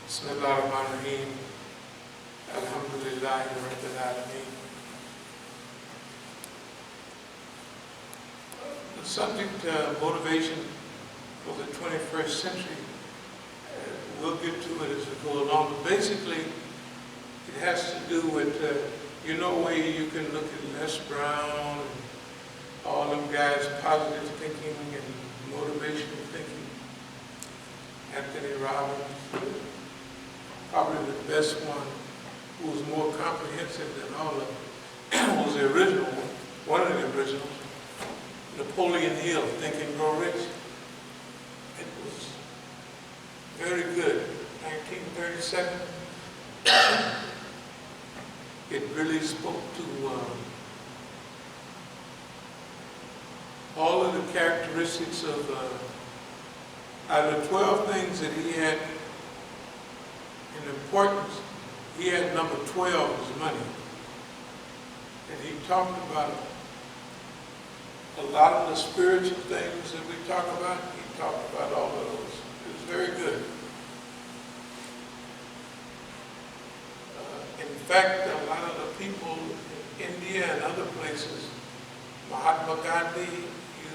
Bismillahirrahmanirrahim. Alhamdulillahi Rabbil Alameen. The subject, motivation for the 21st century, we'll get to it as we go along. But basically, it has to do with, where you can look at Les Brown and all them guys, positive thinking and motivational thinking. Anthony Robbins, probably the best one, who was more comprehensive than all of them, was the original one of the originals. Napoleon Hill, Think and Grow Rich. It was very good. 1937. It really spoke to all of the characteristics of, out of the 12 things that he had in importance, he had number 12 as money. And he talked about a lot of the spiritual things that we talk about. He talked about all of those. It was very good. In fact, a lot of the people in India and other places, Mahatma Gandhi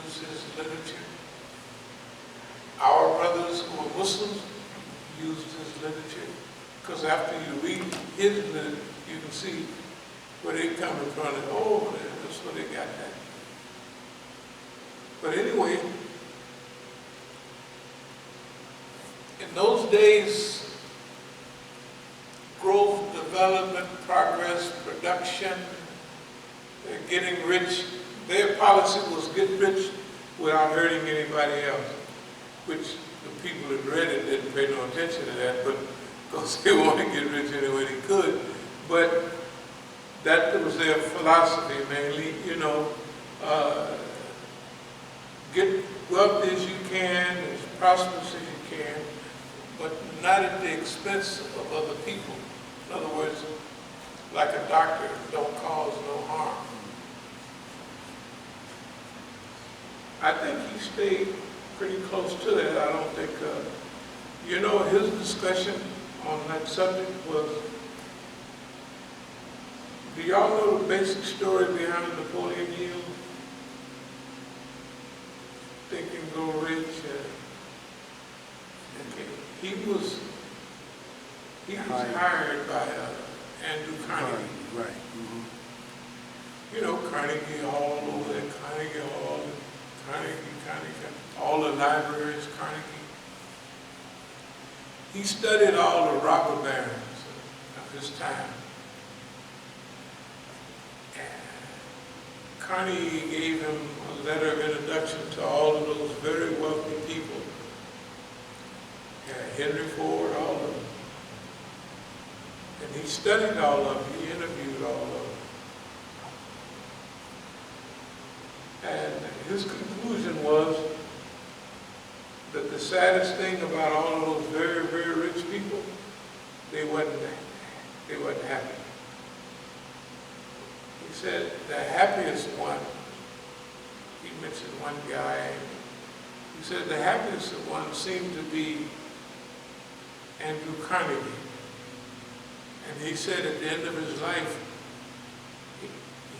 used his literature. Our brothers who are Muslims used his literature. Because after you read his literature, you can see where they come from. Oh, that's where they got that. But anyway, in those days, growth, development, progress, production, getting rich, their policy was get rich without hurting anybody else, which the people that read it didn't pay no attention to that, but because they wanted to get rich any way they could. But that was their philosophy mainly, get wealthy as you can, as prosperous as you can, but not at the expense of other people. In other words, like a doctor, don't cause no harm. I think he stayed pretty close to that. I don't think, his discussion on that subject was, do y'all know the basic story behind Napoleon Hill? Think and Grow Rich. He was hired by Andrew Carnegie. Right. Mm-hmm. Carnegie Hall over there, Carnegie Hall, Carnegie, all the libraries, Carnegie. He studied all the robber barons of his time. Carnegie gave him a letter of introduction to all of those very wealthy people. Henry Ford, all of them. And he studied all of them, he interviewed all of them. And his conclusion was that the saddest thing about all of those very, very rich people, they wasn't happy. He said the happiest one, he mentioned one guy, he said the happiest one seemed to be Andrew Carnegie. And he said at the end of his life,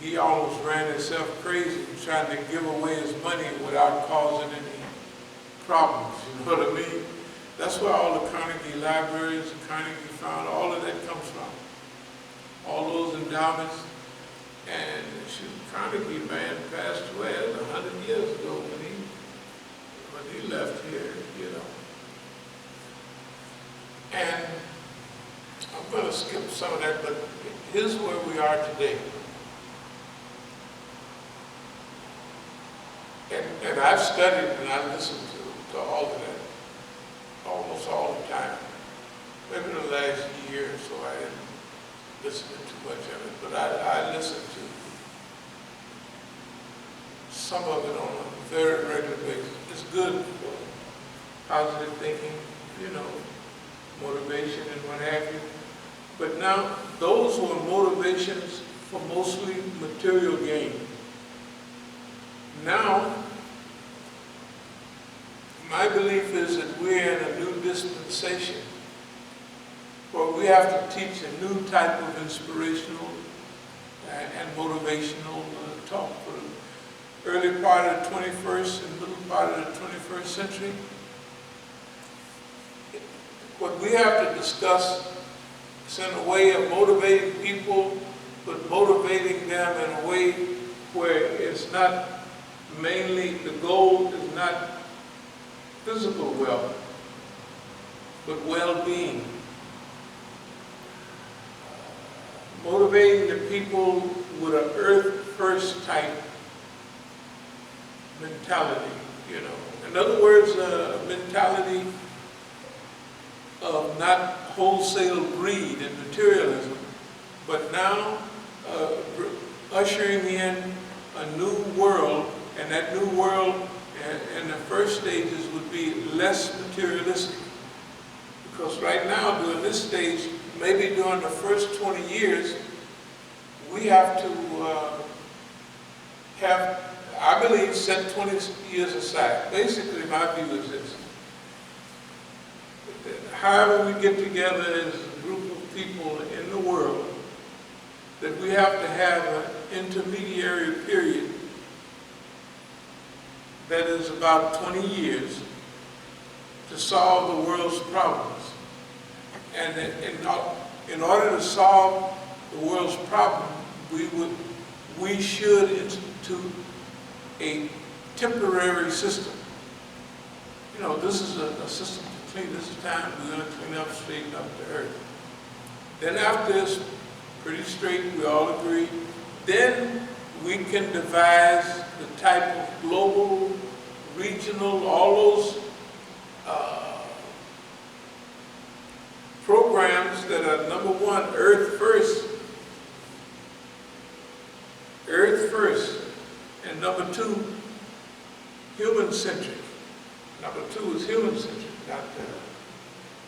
he almost ran himself crazy trying to give away his money without causing any problems, you know what I mean? That's where all the Carnegie libraries, the Carnegie Found, all of that comes from. All those endowments. And Carnegie, man, passed away 100 years ago when he left here, And I'm going to skip some of that, but here's where we are today. And I've studied and I listened to all of that almost all the time. Maybe the last year or so I didn't listen to too much of it, but I listened to some of it on a very regular basis. It's good for positive thinking, motivation and what have you. But now, those were motivations for mostly material gain. Now, my belief is that we're in a new dispensation where we have to teach a new type of inspirational and motivational talk for the early part of the 21st and middle part of the 21st century. What we have to discuss is in a way of motivating people, but motivating them in a way where it's not mainly, the goal is not physical wealth, but well-being. Motivating the people with an earth-first type mentality, you know. In other words, a mentality of not wholesale greed and materialism, but now ushering in a new world, and that new world in the first stages would be less materialistic. Because right now, during this stage, maybe during the first 20 years, we have to I believe, set 20 years aside. Basically, my view is this. However we get together as a group of people in the world, that we have to have an intermediary period that is about 20 years to solve the world's problems. And in order to solve the world's problem, we should institute a temporary system. You know, this is a system to clean. This is time we're going to clean up, straighten up the earth. Then after this, pretty straight, we all agree, then we can devise the type of global, regional, all those programs that are, number one, earth first, and number two, human-centric. Number two is human-centric, not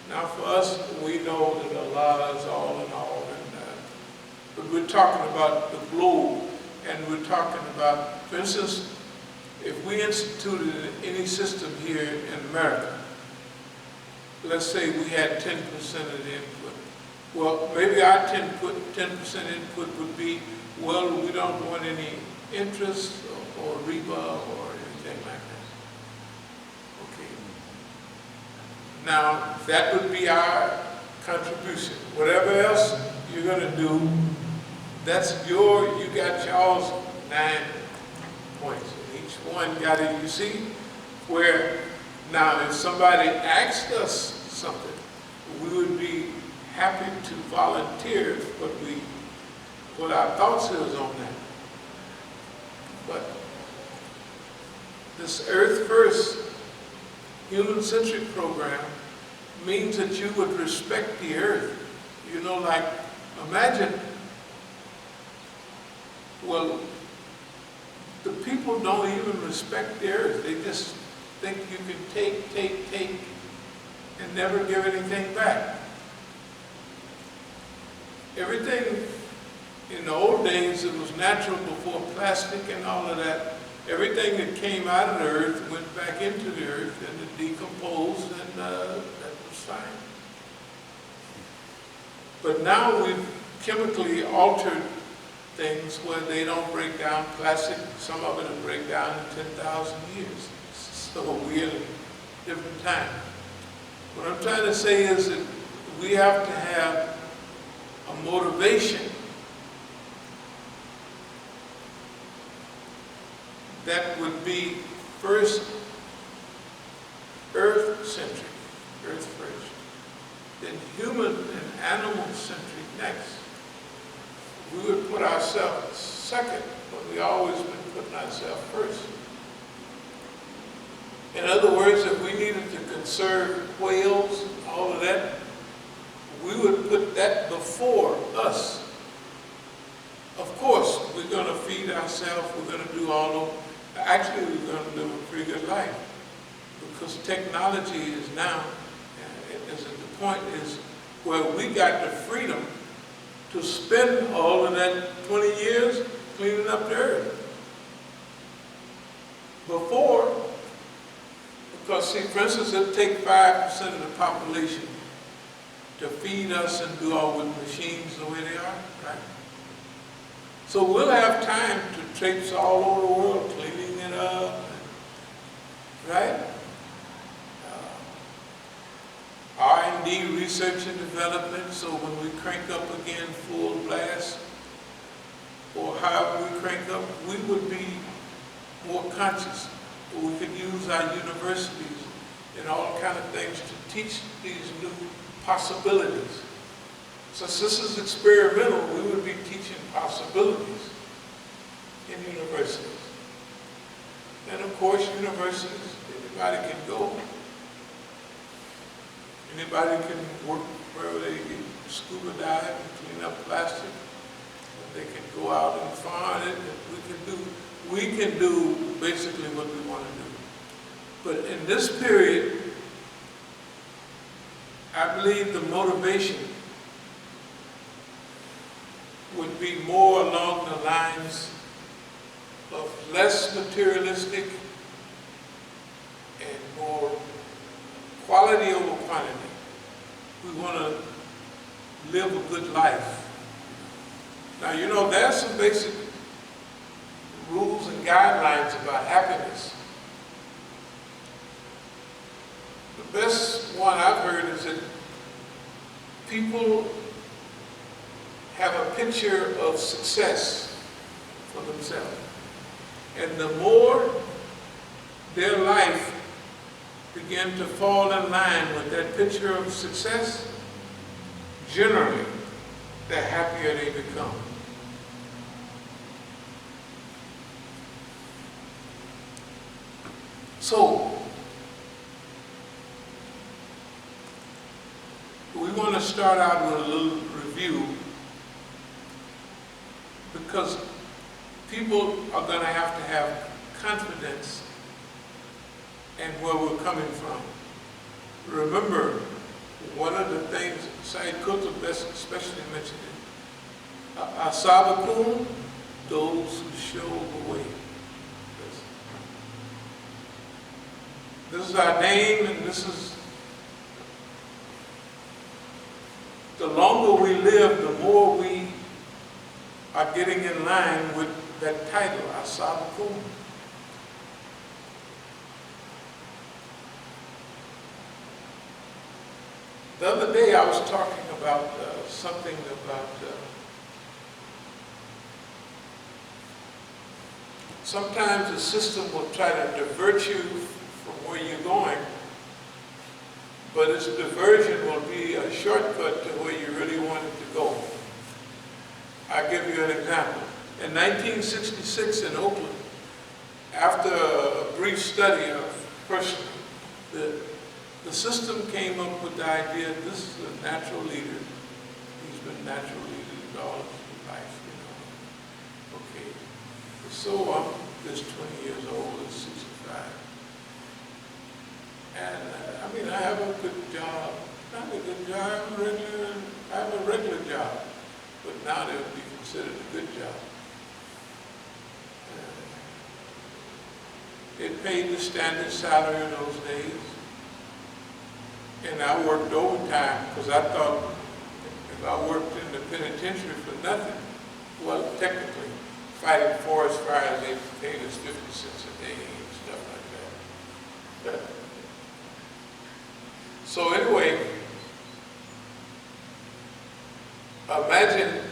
now for us, we know that Allah is all in all, but we're talking about the globe, and we're talking about, for instance, if we instituted any system here in America, let's say we had 10% of the input. Well, maybe our 10% input would be, well, we don't want any interest or riba or anything like that. Okay. Now, that would be our contribution. Whatever else you're going to do, that's you got y'all's 9 points. And each one got it, you see, where now if somebody asked us something, we would be happy to volunteer what our thoughts is on that. But this Earth First human-centric program means that you would respect the earth. You know, like, imagine, well, the people don't even respect the earth. They just think you can take, and never give anything back. Everything in the old days, it was natural before plastic and all of that. Everything that came out of the earth went back into the earth and it decomposed, and that was fine. But now we've chemically altered things where they don't break down. Plastic, some of it will break down in 10,000 years. So we're in a different time. What I'm trying to say is that we have to have a motivation that would be first earth-centric, earth first, then human and animal-centric next. We would put ourselves second, but we always been putting ourselves first. In other words, if we needed to conserve whales and all of that, we would put that before us. Of course, we're going to feed ourselves, we're going to do all of, actually we're going to live a pretty good life. Because technology is now, the point is where we got the freedom to spend all of that 20 years cleaning up the earth. Before, because see, for instance, it'll take 5% of the population to feed us and do all with machines the way they are, right? So we'll have time to traipse all over the world, cleaning it up, right? R&D, research and development, so when we crank up again full blast, or however we crank up, we would be more conscious. We could use our universities and all kind of things to teach these new possibilities. Since this is experimental, we would be teaching possibilities in universities. And of course, universities, anybody can go. Anybody can work wherever they can scuba dive and clean up plastic. They can go out and farm it. We can do basically what we want to do. But in this period, I believe the motivation would be more along the lines of less materialistic and more quality over quantity. We want to live a good life. Now, you know, there's some basic rules and guidelines about happiness. The best one I've heard is that people have a picture of success for themselves. And the more their life begin to fall in line with that picture of success, generally, the happier they become. So, we want to start out with a little review, because people are going to have confidence in where we're coming from. Remember, one of the things Sayyid Qutb especially mentioned it, As-Sabiqun, those who show the way. This is our name, and this is, the longer we live, the more we are getting in line with that title, As-Sabiqun. The other day I was talking about something about sometimes the system will try to divert you from where you're going, but its diversion will be a shortcut to where you really wanted to go. I'll give you an example. In 1966 in Oakland, after a brief study of personally, the system came up with the idea, this is a natural leader. He's been natural leader all his life, you know. Okay. So I'm this 20 years old, this 65. And I mean, I have a good job. Not a good job, I have a regular job. But now they would be considered a good job. It paid the standard salary in those days. And I worked overtime because I thought if I worked in the penitentiary for nothing, well, technically, fighting forest fires, they paid us 50 cents a day and stuff like that. So anyway, imagine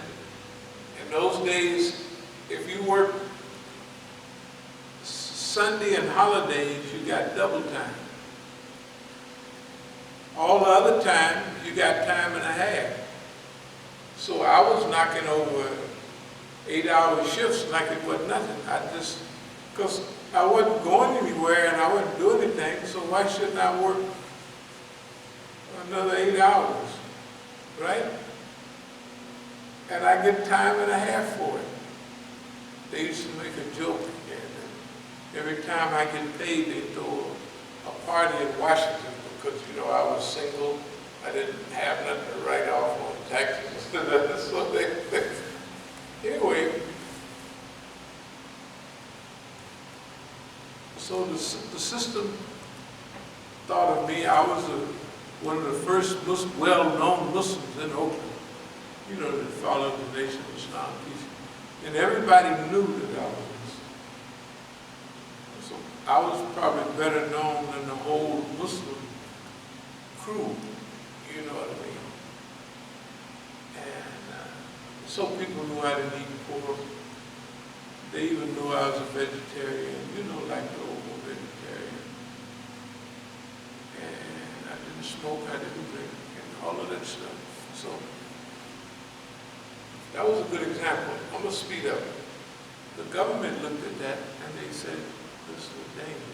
in those days, if you worked Sunday and holidays, you got double time. All the other time, you got time and a half. So I was knocking over 8-hour shifts like it was nothing. Because I wasn't going anywhere and I wasn't doing anything, so why shouldn't I work another 8 hours, right? And I get time and a half for it. They used to make a joke, and every time I get paid, they throw a party in Washington. Because, you know, I was single, I didn't have nothing to write off on taxes. So anyway, so the system thought of me, I was one of the first well-known Muslims in Oakland, you know, that followed the Nation of Islam. And everybody knew that I was Muslim. So I was probably better known than the whole Muslim crew, you know what I mean? And so people knew I didn't eat pork. They even knew I was a vegetarian, you know, like the old vegetarian. And I didn't smoke, I didn't drink, and all of that stuff. So that was a good example. I'm going to speed up. The government looked at that and they said, this is a danger.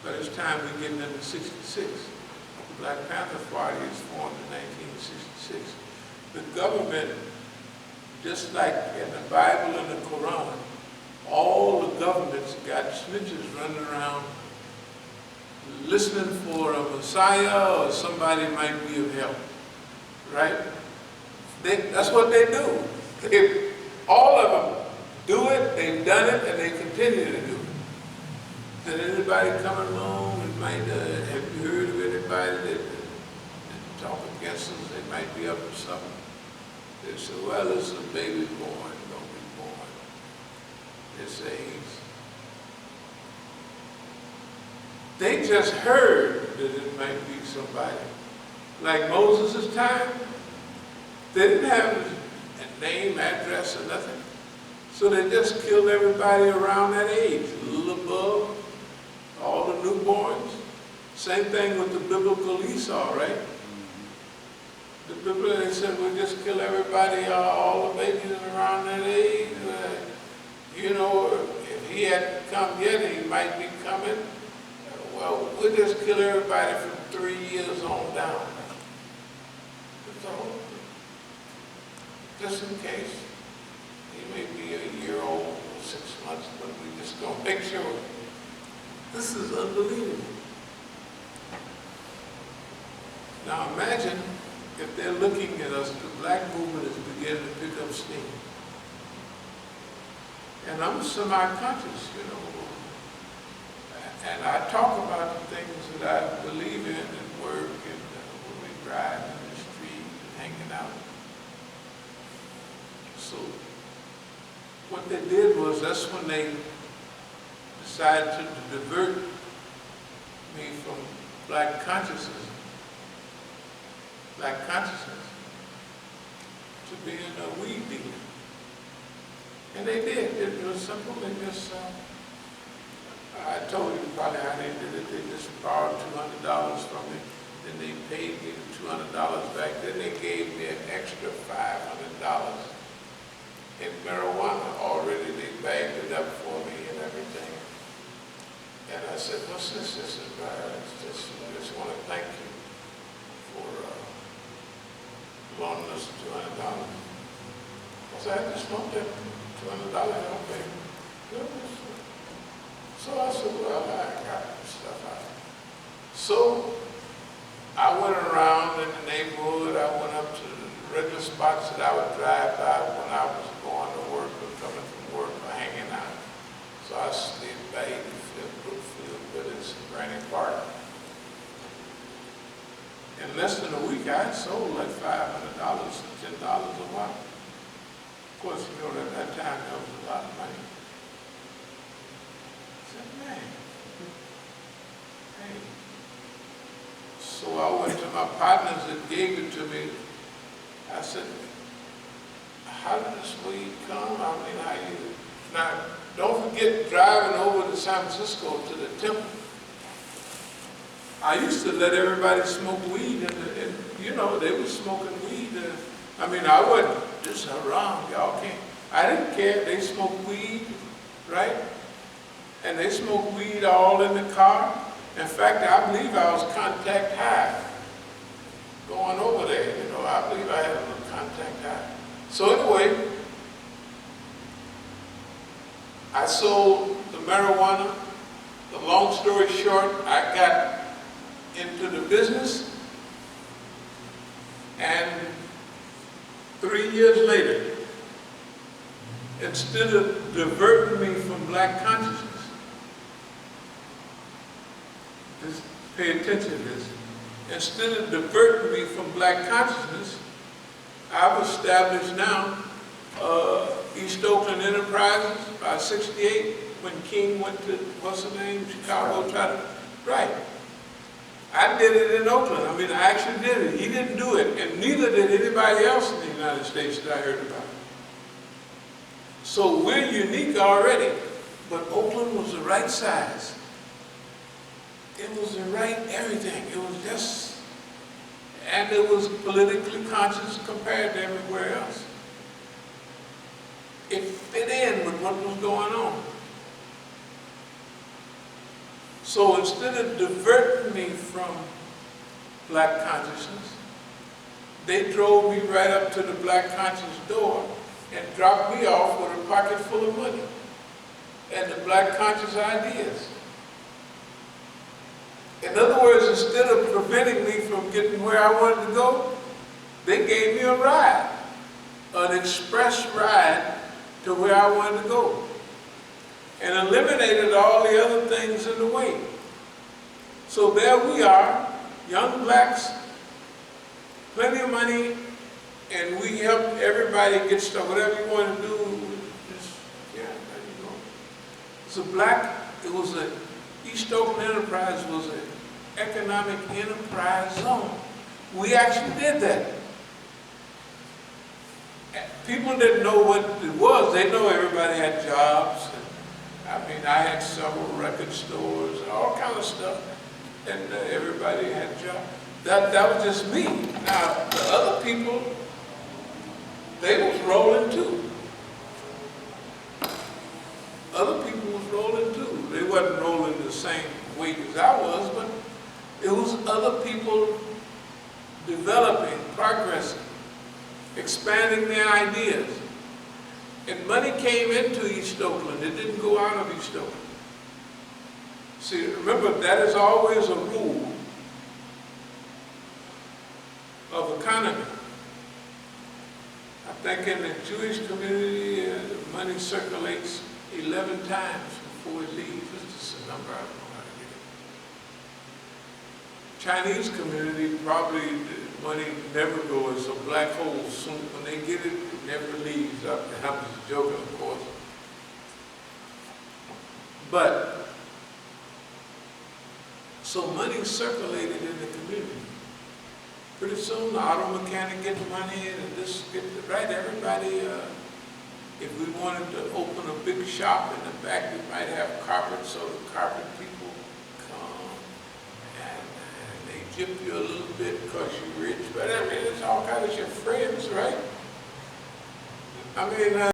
By this time we get into 66. The Black Panther Party is formed in 1966. The government, just like in the Bible and the Quran, all the governments got snitches running around listening for a Messiah or somebody might be of help, right? That's what they do. All of them do it, they've done it, and they continue to do it. Did anybody come along and might, have you heard of anybody that talk against us? They might be up to something. They say, well, this is a baby born, don't be born this age. They just heard that it might be somebody. Like Moses' time, they didn't have a name, address, or nothing. So they just killed everybody around that age, a little above, all the newborns. Same thing with the biblical Esau, right? The biblical, they said, we'll just kill everybody, all the babies around that age. You know, if he hadn't come yet, he might be coming. Well, we'll just kill everybody from 3 years on down. That's all. Just in case. He may be a year old or 6 months, but we just gonna make sure. This is unbelievable. Now imagine if they're looking at us, the black movement is beginning to pick up steam. And I'm semi-conscious, you know. And I talk about the things that I believe in at work and when we drive in the street and hanging out. So what they did was, that's when they decided to divert me from black consciousness to being a weed dealer. And they did. It was simple. They just, I told you probably how they did it. They just borrowed $200 from me. Then they paid me the $200 back. Then they gave me an extra $500 in marijuana. Already they bagged it up for me and everything. And I said, what's this? This is I just want to thank you for loaning us $200. I said, I just smoked that $200, don't pay me. So I said, well, I got this stuff out. So I went around in the neighborhood. I went up to the regular spots that I would drive by when I was going to work or coming from work or hanging out. So I stayed by 85th, Brookfield, Village, and Granny Park. In less than a week, I had sold like $500 and $10 a while. Of course, you know, at that time, that was a lot of money. I said, man, hey. So I went to my partners that gave it to me. I said, how did this weed come? I mean, how you, now, don't forget driving over to San Francisco to the temple. I used to let everybody smoke weed, and you know, they were smoking weed. I mean, I wasn't just around, y'all can't. I didn't care. They smoked weed, right? And they smoked weed all in the car. In fact, I believe I was contact high going over there. You know, I believe I had a little contact high. So anyway, I sold the marijuana. The long story short, I got into the business, and 3 years later, instead of diverting me from black consciousness, just pay attention to this, instead of diverting me from black consciousness, I've established now East Oakland Enterprises by 68, when King went to, what's the name, Chicago, right. I did it in Oakland. I mean, I actually did it. He didn't do it, and neither did anybody else in the United States that I heard about. So we're unique already, but Oakland was the right size. It was the right everything. It was just, and it was politically conscious compared to everywhere else. It fit in with what was going on. So instead of diverting me from black consciousness, they drove me right up to the black conscious door and dropped me off with a pocket full of money and the black conscious ideas. In other words, instead of preventing me from getting where I wanted to go, they gave me a ride, an express ride to where I wanted to go, and eliminated all the other things in the way. So there we are, young blacks, plenty of money, and we help everybody get stuff, whatever you want to do, just, yeah, there you go. So it was a, East Oakland Enterprise was an economic enterprise zone. We actually did that. People didn't know what it was. They know everybody had jobs. I mean, I had several record stores, all kind of stuff, and everybody had jobs. That was just me. Now, the other people, they was rolling too. Other people was rolling too. They wasn't rolling the same way as I was, but it was other people developing, progressing, expanding their ideas. And money came into East Oakland. It didn't go out of East Oakland. See, remember, that is always a rule of economy. I think in the Jewish community, money circulates 11 times before it leaves. It's just a number I don't know how to get it. Chinese community, probably the money never goes. It's a black hole. Soon when they get it, it never leaves. I'm just joking, of course. But so money circulated in the community. Pretty soon, the auto mechanic gets money, and this get right. Everybody. If we wanted to open a big shop in the back, we might have carpet, so the carpet people come and they gyp you a little bit because you're rich. But I mean, it's all kinds of your friends, right? I mean.